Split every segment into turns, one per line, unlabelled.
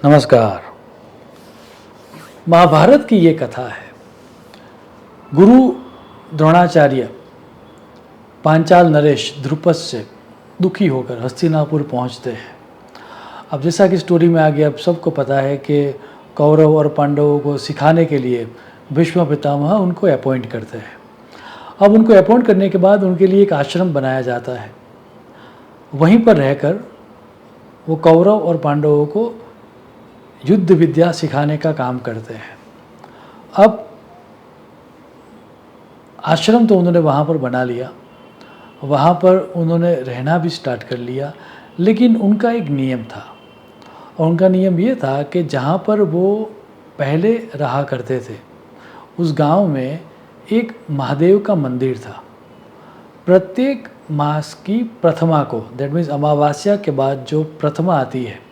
नमस्कार। महाभारत की ये कथा है। गुरु द्रोणाचार्य पांचाल नरेश द्रुपद से दुखी होकर हस्तिनापुर पहुंचते हैं। अब जैसा कि स्टोरी में आगे अब सबको पता है कि कौरव और पांडवों को सिखाने के लिए भीष्म पितामह उनको अपॉइंट करते हैं। अब उनको अपॉइंट करने के बाद उनके लिए एक आश्रम बनाया जाता है। वहीं पर रहकर वो कौरव और पांडवों को युद्ध विद्या सिखाने का काम करते हैं। अब आश्रम तो उन्होंने वहाँ पर बना लिया, वहाँ पर उन्होंने रहना भी स्टार्ट कर लिया, लेकिन उनका एक नियम था और उनका नियम ये था कि जहाँ पर वो पहले रहा करते थे उस गांव में एक महादेव का मंदिर था। प्रत्येक मास की प्रथमा को, दैट मीन्स अमावस्या के बाद जो प्रथमा आती है,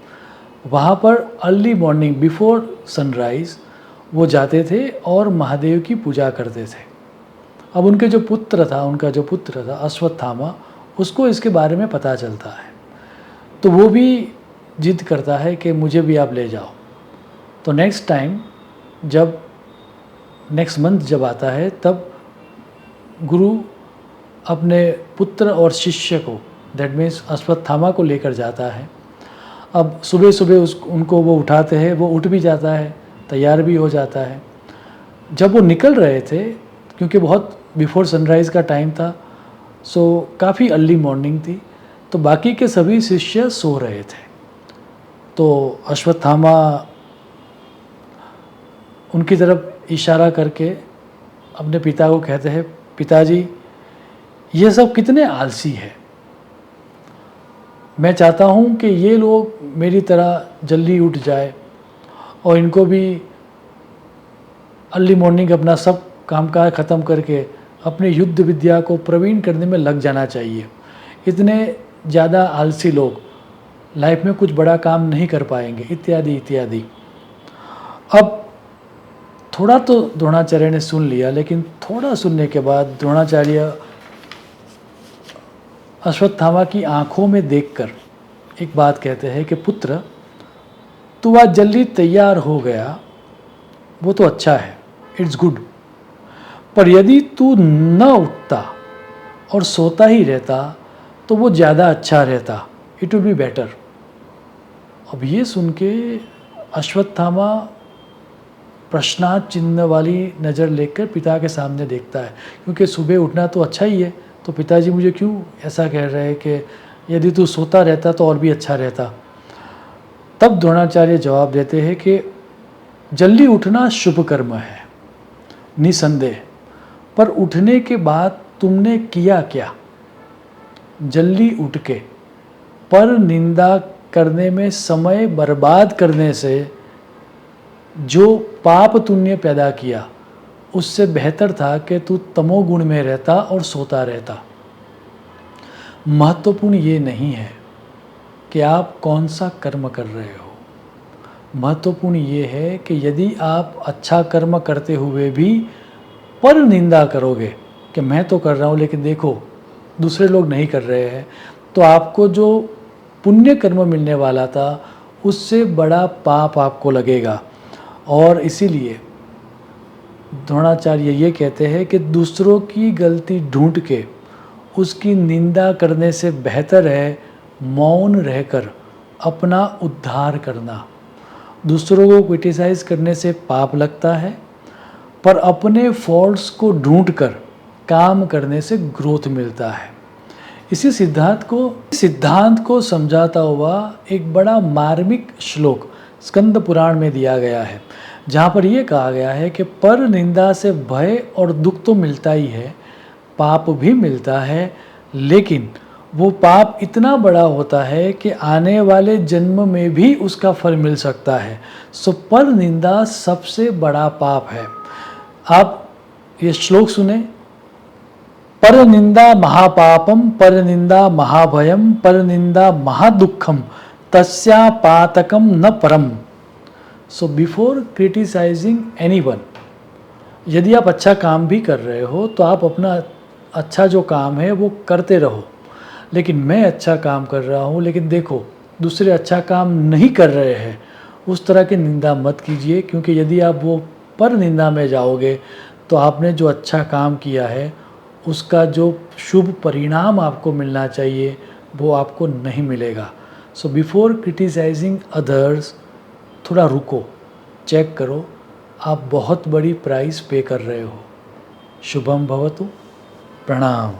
वहाँ पर अर्ली मॉर्निंग बिफोर सनराइज़ वो जाते थे और महादेव की पूजा करते थे। अब उनका जो पुत्र था अश्वत्थामा, उसको इसके बारे में पता चलता है, तो वो भी जिद करता है कि मुझे भी आप ले जाओ। तो नेक्स्ट मंथ जब आता है तब गुरु अपने पुत्र और शिष्य को, दैट मीन्स अश्वत्थामा को लेकर जाता है। अब सुबह सुबह उनको वो उठाते हैं, वो उठ भी जाता है, तैयार भी हो जाता है। जब वो निकल रहे थे, क्योंकि बहुत बिफोर सनराइज़ का टाइम था, सो काफ़ी अर्ली मॉर्निंग थी, तो बाकी के सभी शिष्य सो रहे थे। तो अश्वत्थामा उनकी तरफ इशारा करके अपने पिता को कहते हैं, पिताजी ये सब कितने आलसी है, मैं चाहता हूँ कि ये लोग मेरी तरह जल्दी उठ जाए और इनको भी अर्ली मॉर्निंग अपना सब कामकाज ख़त्म करके अपने युद्ध विद्या को प्रवीण करने में लग जाना चाहिए। इतने ज़्यादा आलसी लोग लाइफ में कुछ बड़ा काम नहीं कर पाएंगे, इत्यादि इत्यादि। अब थोड़ा तो द्रोणाचार्य ने सुन लिया, लेकिन थोड़ा सुनने के बाद द्रोणाचार्य अश्वत्थामा की आंखों में देखकर एक बात कहते हैं कि पुत्र, तू आज जल्दी तैयार हो गया वो तो अच्छा है, इट्स गुड, पर यदि तू न उठता और सोता ही रहता तो वो ज़्यादा अच्छा रहता, इट विल बी बेटर। अब ये सुन के अश्वत्थामा प्रश्नार्थ चिन्ह वाली नज़र लेकर पिता के सामने देखता है, क्योंकि सुबह उठना तो अच्छा ही है, तो पिताजी मुझे क्यों ऐसा कह रहे हैं कि यदि तू सोता रहता तो और भी अच्छा रहता। तब द्रोणाचार्य जवाब देते हैं कि जल्दी उठना शुभ कर्म है निसंदेह, पर उठने के बाद तुमने किया क्या? जल्दी उठ के पर निंदा करने में समय बर्बाद करने से जो पाप तुमने पैदा किया उससे बेहतर था कि तू तमोगुण में रहता और सोता रहता। महत्वपूर्ण ये नहीं है कि आप कौन सा कर्म कर रहे हो, महत्वपूर्ण ये है कि यदि आप अच्छा कर्म करते हुए भी पर निंदा करोगे कि मैं तो कर रहा हूँ लेकिन देखो दूसरे लोग नहीं कर रहे हैं, तो आपको जो पुण्य कर्म मिलने वाला था उससे बड़ा पाप आपको लगेगा। और इसीलिए द्रोणाचार्य ये कहते हैं कि दूसरों की गलती ढूंढ के उसकी निंदा करने से बेहतर है मौन रहकर अपना उद्धार करना। दूसरों को क्रिटिसाइज़ करने से पाप लगता है, पर अपने फॉल्ट्स को ढूंढकर काम करने से ग्रोथ मिलता है। इसी सिद्धांत को समझाता हुआ एक बड़ा मार्मिक श्लोक स्कंद पुराण में दिया गया है, जहाँ पर यह कहा गया है कि पर निंदा से भय और दुख तो मिलता ही है, पाप भी मिलता है, लेकिन वो पाप इतना बड़ा होता है कि आने वाले जन्म में भी उसका फल मिल सकता है। सो पर निंदा सबसे बड़ा पाप है। आप ये श्लोक सुने, पर निंदा महापापम, पर निंदा महाभयम, पर निंदा महादुखम, तस्या पातकम न परम। सो बिफोर क्रिटिसाइजिंग एनीवन, यदि आप अच्छा काम भी कर रहे हो तो आप अपना अच्छा जो काम है वो करते रहो, लेकिन मैं अच्छा काम कर रहा हूँ लेकिन देखो दूसरे अच्छा काम नहीं कर रहे हैं, उस तरह की निंदा मत कीजिए, क्योंकि यदि आप वो पर निंदा में जाओगे तो आपने जो अच्छा काम किया है उसका जो शुभ परिणाम आपको मिलना चाहिए वो आपको नहीं मिलेगा। सो बिफोर क्रिटिसाइजिंग अदर्स, थोड़ा रुको, चेक करो, आप बहुत बड़ी प्राइस पे कर रहे हो। शुभम भवतु। प्रणाम।